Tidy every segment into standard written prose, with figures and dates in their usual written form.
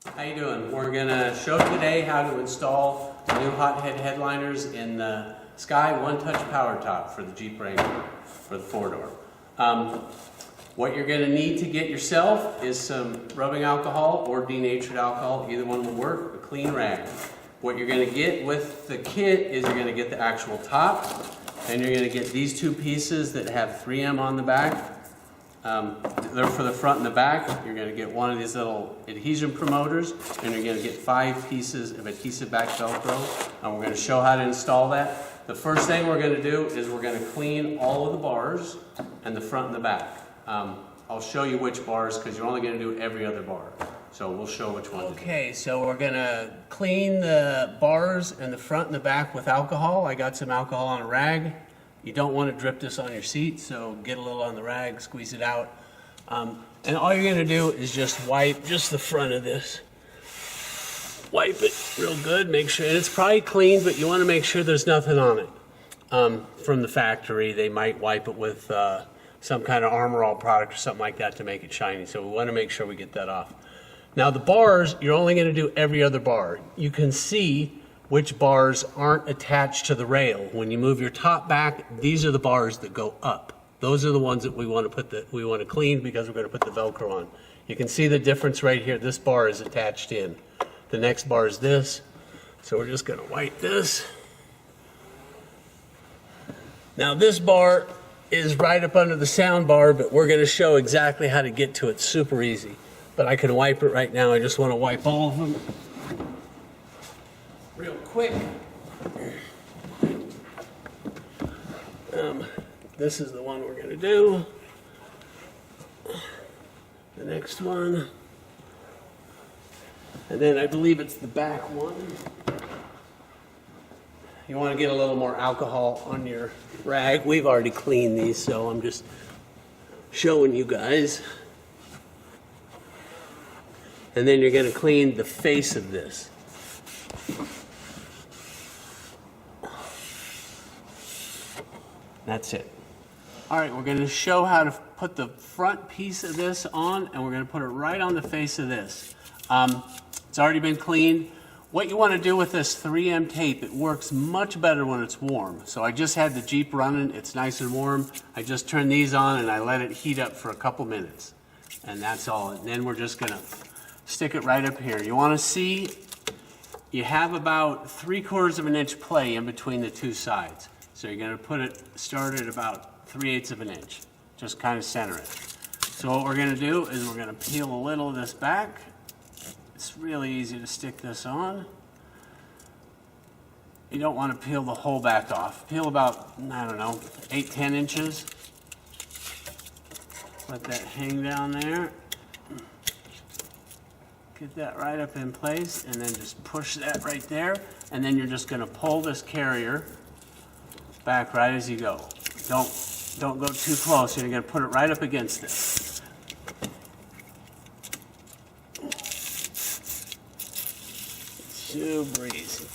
How you doing? We're gonna show today how to install the new Hothead Headliners in the Sky one-touch power top for the Jeep Wrangler for the four-door. What you're gonna need to get yourself is some rubbing alcohol or denatured alcohol. Either one will work. A clean rag. What you're gonna get with the kit is you're gonna get the actual top, and you're gonna get these two pieces that have 3M on the back. They're for the front and the back. You're going to get one of these little adhesion promoters, and you're going to get 5 pieces of adhesive back velcro, and we're going to show how to install that. The first thing we're going to do is we're going to clean all of the bars and the front and the back. I'll show you which bars because you're only going to do every other bar, so we'll show which one. Okay, so we're going to clean the bars and the front and the back with alcohol. I got some alcohol on a rag. You don't want to drip this on your seat, so get a little on the rag, squeeze it out. And all you're going to do is just wipe just the front of this. Wipe it real good, make sure, and it's probably clean, but you want to make sure there's nothing on it. From the factory, they might wipe it with some kind of Armor All product or something like that to make it shiny, so we want to make sure we get that off. Now the bars, you're only going to do every other bar. You can see which bars aren't attached to the rail. When you move your top back, these are the bars that go up. Those are the ones that we want to clean because we're going to put the Velcro on. You can see the difference right here. This bar is attached in. The next bar is this. So we're just going to wipe this. Now this bar is right up under the sound bar, but we're going to show exactly how to get to it. Super easy. But I can wipe it right now. I just want to wipe all of them real quick. This is the one we're going to do. The next one. And then I believe it's the back one. You want to get a little more alcohol on your rag. We've already cleaned these, so I'm just showing you guys. And then you're going to clean the face of this. That's it. All right, we're going to show how to put the front piece of this on, and we're going to put it right on the face of this. It's already been cleaned. What you want to do with this 3M tape, it works much better when it's warm. So I just had the Jeep running. It's nice and warm. I just turned these on, and I let it heat up for a couple minutes. And that's all. And then we're just going to stick it right up here. You want to see, you have about 3/4 of an inch play in between the two sides. So you're going to put it, start at about 3/8 of an inch. Just kind of center it. So what we're going to do is we're going to peel a little of this back. It's really easy to stick this on. You don't want to peel the whole back off. Peel about, I don't know, 8-10 inches. Let that hang down there. Get that right up in place and then just push that right there. And then you're just going to pull this carrier back right as you go. Don't go too close. You're going to put it right up against this. Super easy.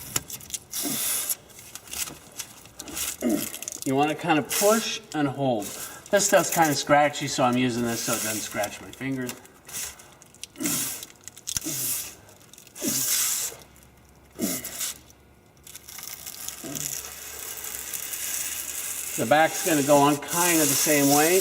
You want to kind of push and hold. This stuff's kind of scratchy, so I'm using this so it doesn't scratch my fingers. The back's going to go on kind of the same way.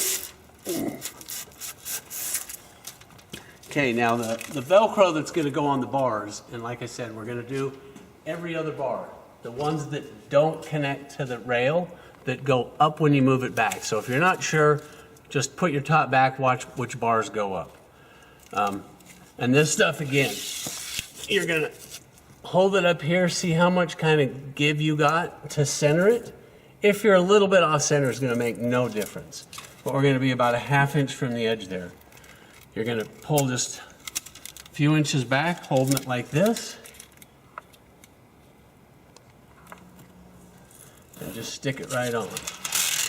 Okay, now the Velcro that's going to go on the bars, and like I said, we're going to do every other bar. The ones that don't connect to the rail, that go up when you move it back. So if you're not sure, just put your top back, watch which bars go up. And this stuff, again, you're going to hold it up here, see how much kind of give you got to center it. If you're a little bit off center, it's going to make no difference. But we're going to be about a 1/2 inch from the edge there. You're going to pull just a few inches back, holding it like this. And just stick it right on.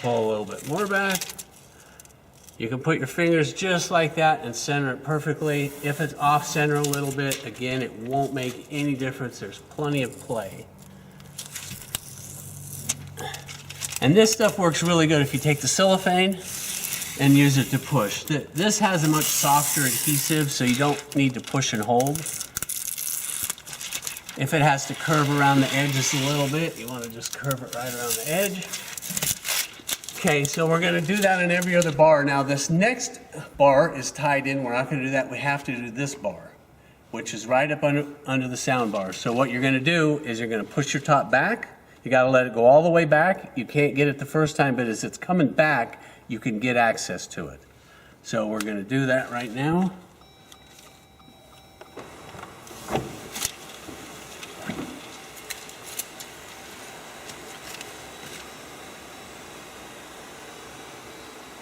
Pull a little bit more back. You can put your fingers just like that and center it perfectly. If it's off center a little bit, again, it won't make any difference. There's plenty of play. And this stuff works really good if you take the cellophane and use it to push. This has a much softer adhesive, so you don't need to push and hold. If it has to curve around the edge just a little bit, you want to just curve it right around the edge. Okay, so we're going to do that in every other bar. Now this next bar is tied in. We're not going to do that. We have to do this bar, which is right up under the sound bar. So what you're going to do is you're going to push your top back. You got to let it go all the way back. You can't get it the first time, but as it's coming back, you can get access to it. So we're going to do that right now.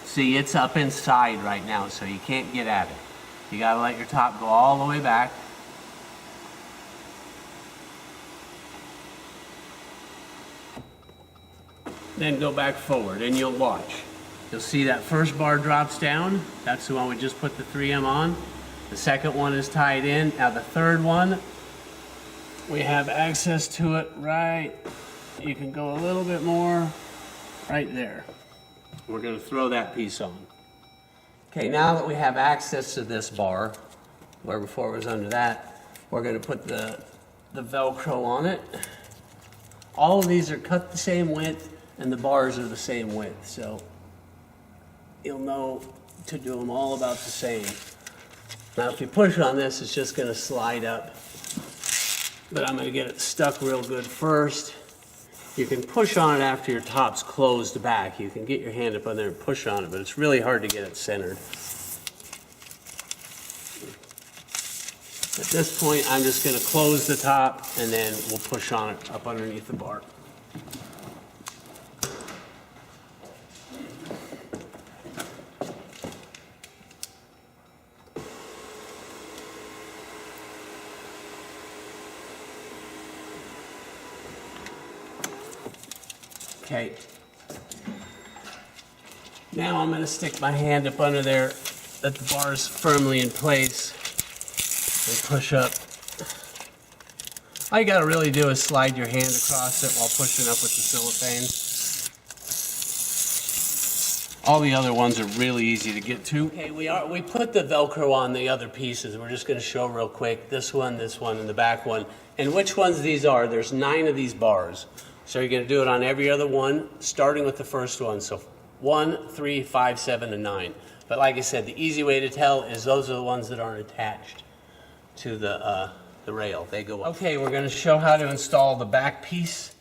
See, it's up inside right now, so you can't get at it. You got to let your top go all the way back. Then go back forward, and you'll watch. You'll see that first bar drops down. That's the one we just put the 3M on. The second one is tied in. Now the third one, we have access to it right. You can go a little bit more right there. We're going to throw that piece on. Okay, now that we have access to this bar, where before it was under that, we're going to put the Velcro on it. All of these are cut the same width, and the bars are the same width, so you'll know to do them all about the same. Now if you push on this, it's just going to slide up, but I'm going to get it stuck real good first. You can push on it after your top's closed back. You can get your hand up on there and push on it, but it's really hard to get it centered. At this point, I'm just going to close the top, and then we'll push on it up underneath the bar. Okay, now I'm going to stick my hand up under there that the bar is firmly in place and push up. All you got to really do is slide your hand across it while pushing up with the cellophane. All the other ones are really easy to get to. Okay, we put the Velcro on the other pieces. We're just going to show real quick this one, and the back one. And which ones these are. There's 9 of these bars. So you're going to do it on every other one, starting with the first one. So 1, 3, 5, 7, and 9. But like I said, the easy way to tell is those are the ones that aren't attached to the rail. They go up. Okay, we're going to show how to install the back piece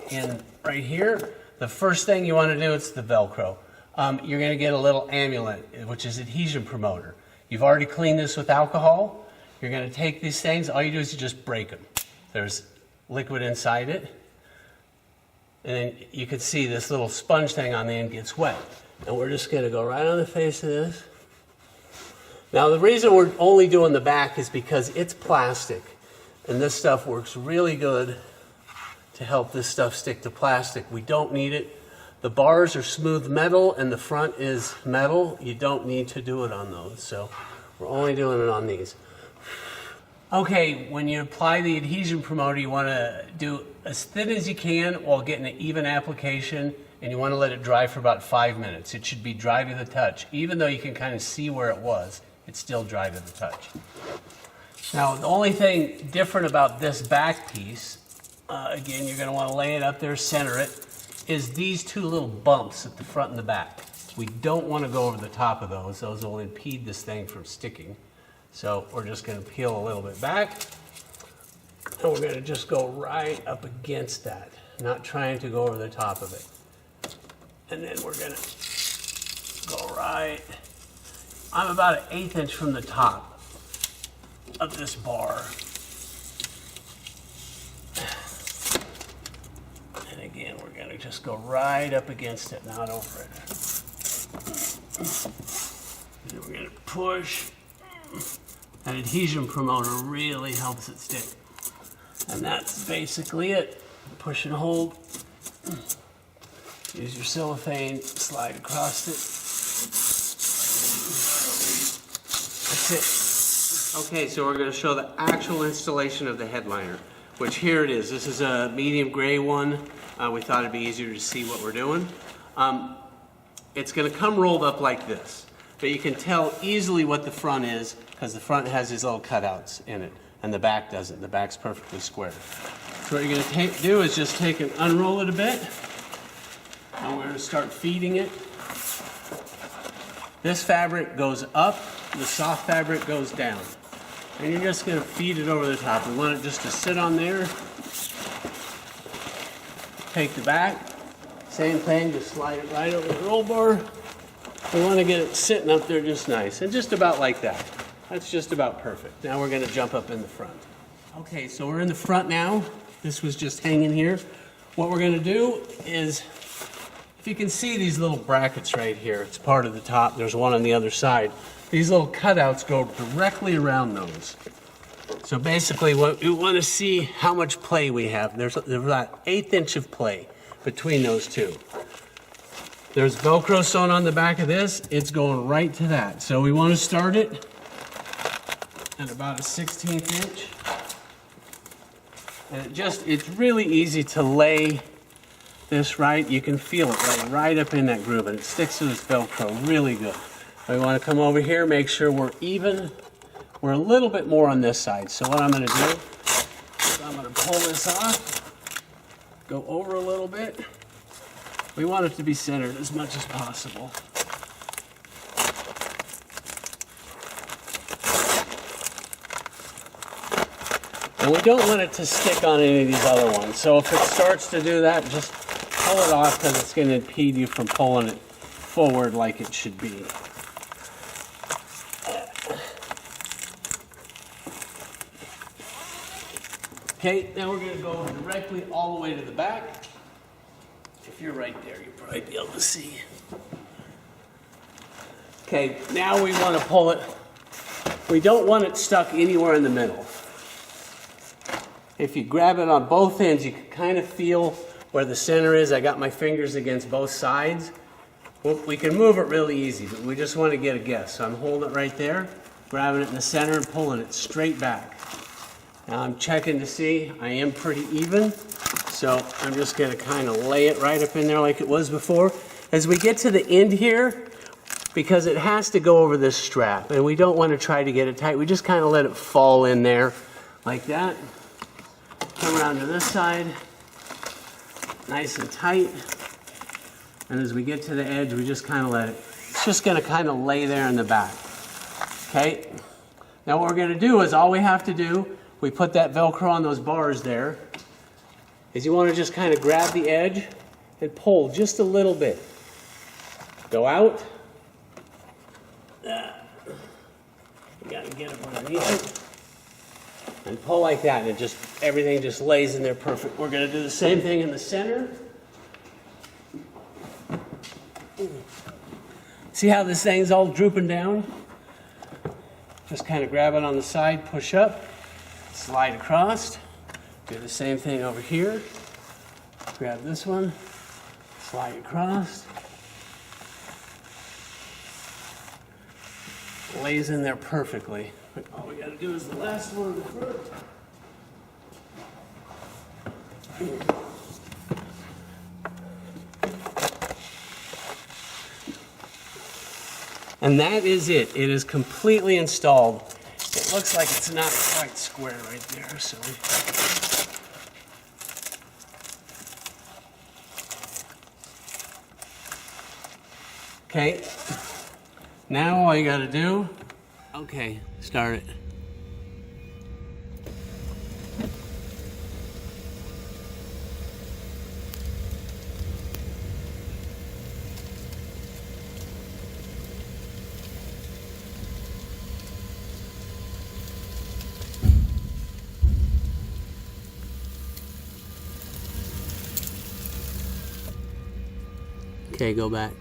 in right here. The first thing you want to do is the Velcro. You're going to get a little amulet, which is adhesion promoter. You've already cleaned this with alcohol. You're going to take these things. All you do is you just break them. There's liquid inside it. And then you can see this little sponge thing on the end gets wet. And we're just going to go right on the face of this. Now the reason we're only doing the back is because it's plastic. And this stuff works really good to help this stuff stick to plastic. We don't need it. The bars are smooth metal and the front is metal. You don't need to do it on those. So we're only doing it on these. Okay, when you apply the adhesion promoter, you want to do as thin as you can while getting an even application, and you want to let it dry for about 5 minutes. It should be dry to the touch. Even though you can kind of see where it was, it's still dry to the touch. Now, the only thing different about this back piece, again, you're going to want to lay it up there, center it, is these 2 little bumps at the front and the back. We don't want to go over the top of those. Those will impede this thing from sticking. So we're just going to peel a little bit back, and we're going to just go right up against that, not trying to go over the top of it. And then we're going to go right. I'm about 1/8 inch from the top of this bar. And again, we're going to just go right up against it, not over it. And then we're going to push. That adhesion promoter really helps it stick. And that's basically it. Push and hold. Use your cellophane, slide across it. That's it. Okay, so we're going to show the actual installation of the headliner, which here it is. This is a medium gray one. We thought it'd be easier to see what we're doing. It's going to come rolled up like this. But you can tell easily what the front is because the front has these little cutouts in it. and the back doesn't. The back's perfectly square. So what you're going to do is just take and unroll it a bit, and we're going to start feeding it. This fabric goes up, the soft fabric goes down. And you're just going to feed it over the top. We want it just to sit on there. Take the back, same thing, just slide it right over the roll bar. We want to get it sitting up there just nice, and just about like that. That's just about perfect. Now we're going to jump up in the front. Okay, so we're in the front now. This was just hanging here. What we're going to do is, if you can see these little brackets right here, it's part of the top. There's one on the other side. These little cutouts go directly around those. So basically, what we want to see how much play we have. There's about 1/8 inch of play between those two. There's Velcro sewn on the back of this. It's going right to that. So we want to start it at about a 1/16 inch. And it's really easy to lay this right. You can feel it right up in that groove, and it sticks to this Velcro really good. We want to come over here, make sure we're even. We're a little bit more on this side. So what I'm going to do is I'm going to pull this off, go over a little bit. We want it to be centered as much as possible. And we don't want it to stick on any of these other ones. So if it starts to do that, just pull it off, because it's going to impede you from pulling it forward like it should be. Okay, now we're going to go directly all the way to the back. If you're right there, you'll probably be able to see. Okay, now we want to pull it. We don't want it stuck anywhere in the middle. If you grab it on both ends, you can kind of feel where the center is. I got my fingers against both sides. Well, we can move it really easy, but we just want to get a guess. So I'm holding it right there, grabbing it in the center and pulling it straight back. Now I'm checking to see I am pretty even, so I'm just going to kind of lay it right up in there like it was before. As we get to the end here, because it has to go over this strap, and we don't want to try to get it tight, we just kind of let it fall in there like that. Come around to this side, nice and tight. And as we get to the edge, we just kind of let it, it's just going to kind of lay there in the back. Okay? Now what we're going to do is, all we have to do, we put that Velcro on those bars there, is you want to just kind of grab the edge and pull just a little bit. Go out. You got to get it underneath it. And pull like that, and everything just lays in there perfect. We're going to do the same thing in the center. See how this thing's all drooping down? Just kind of grab it on the side, push up, slide across. Do the same thing over here. Grab this one, slide across. Lays in there perfectly. All we got to do is the last one in the front. And that is it. It is completely installed. It looks like it's not quite square right there, so okay. Now all you got to do, okay, start it. Okay, go back.